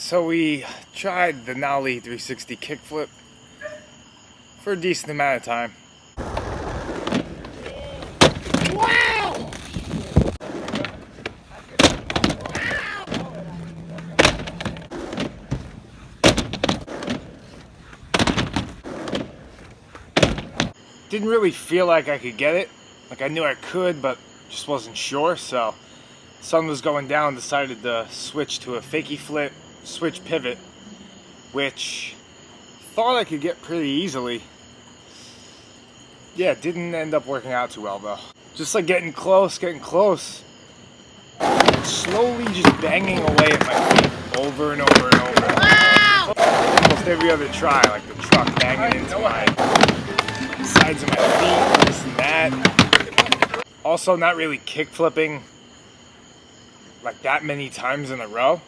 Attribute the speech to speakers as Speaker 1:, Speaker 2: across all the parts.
Speaker 1: So we tried the Nollie 360 kickflip for a decent amount of time. Wow! Didn't really feel like I could get it. Like I knew I could, but just wasn't sure. So sun was going down, decided to switch to a fakie flip, switch pivot, which thought I could get pretty easily. Yeah, didn't end up working out too well though. Just like getting close, slowly just banging away at my feet over and over and over. Wow! Almost every other try, like the truck banging into my sides of my feet, this and that. Also not really kick flipping like that many times in a row.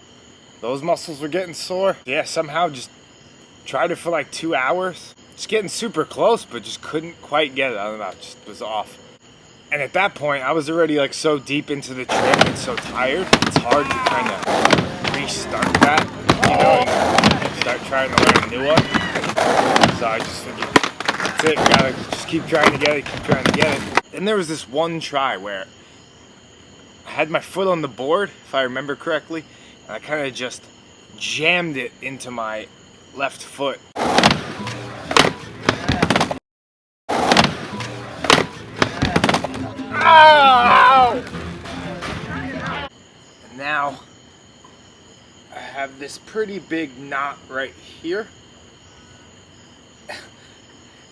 Speaker 1: Those muscles were getting sore. Yeah, somehow just tried it for like 2 hours. Just getting super close, but just couldn't quite get it. I don't know, it just was off. And at that point, I was already like so deep into the trick and so tired, it's hard to kind of restart that, you know, and start trying to learn a new one. So I just figured, that's it, gotta just keep trying to get it, And there was this one try where I had my foot on the board, if I remember correctly, and I kind of just jammed it into my left foot. Ow! And now I have this pretty big knot right here.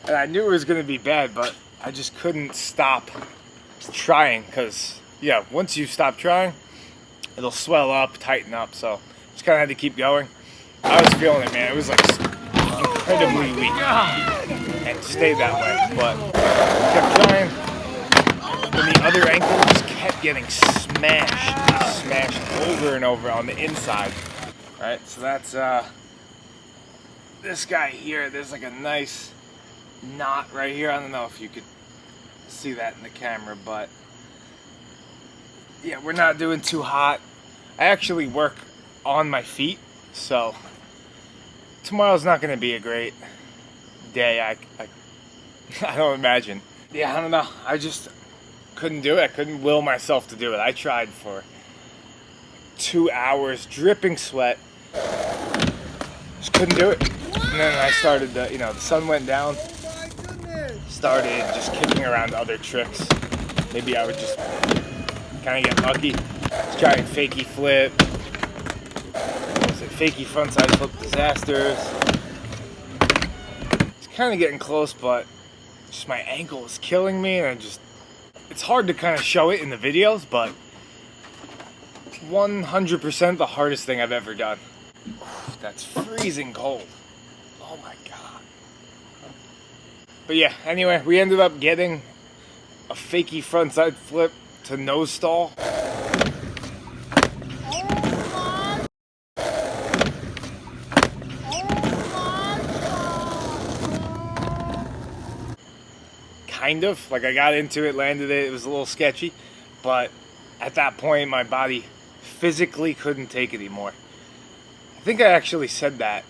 Speaker 1: And I knew it was going to be bad, but I just couldn't stop trying because, yeah, once you stop trying, it'll swell up, tighten up, so just kind of had to keep going. I was feeling it, man. It was like incredibly weak and stayed that way, but kept trying. And the other ankle just kept getting smashed over and over on the inside. Right, so that's this guy here. There's like a nice knot right here. I don't know if you could see that in the camera, but yeah, we're not doing too hot. I actually work on my feet, so tomorrow's not going to be a great day. I don't imagine. Yeah, I don't know. I just couldn't do it. I couldn't will myself to do it. I tried for 2 hours, dripping sweat. Just couldn't do it. And then I started to, the sun went down. Started just kicking around other tricks. Maybe I would just kind of get lucky. Just trying fakie flip. Fakie frontside flip disasters. It's kind of getting close, but just my ankle was killing me, and it's hard to kind of show it in the videos, but 100% the hardest thing I've ever done. That's freezing cold. Oh my god. But yeah, anyway, we ended up getting a fakie frontside flip to nose stall. Kind of, like I got into it, landed it, it was a little sketchy, but at that point my body physically couldn't take it anymore. I think I actually said that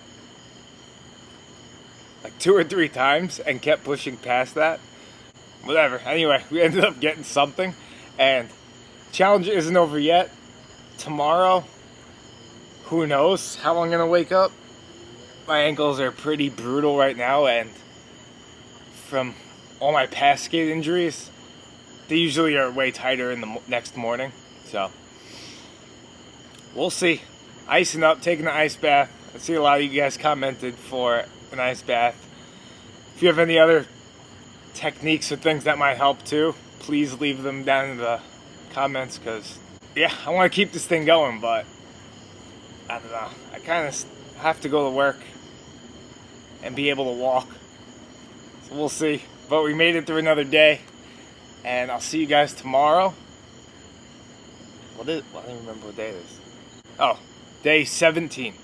Speaker 1: like 2 or 3 times and kept pushing past that. Whatever, anyway, we ended up getting something, and the challenge isn't over yet. Tomorrow, who knows how I'm gonna wake up. My ankles are pretty brutal right now, and from all my past skate injuries, they usually are way tighter in the next morning, so we'll see. Icing up, taking an ice bath. I see a lot of you guys commented for an ice bath. If you have any other techniques or things that might help too, please leave them down in the comments, because yeah, I want to keep this thing going, but I don't know, I kind of have to go to work and be able to walk, so we'll see. But we made it through another day, and I'll see you guys tomorrow. I don't even remember what day it is. Oh, day 17.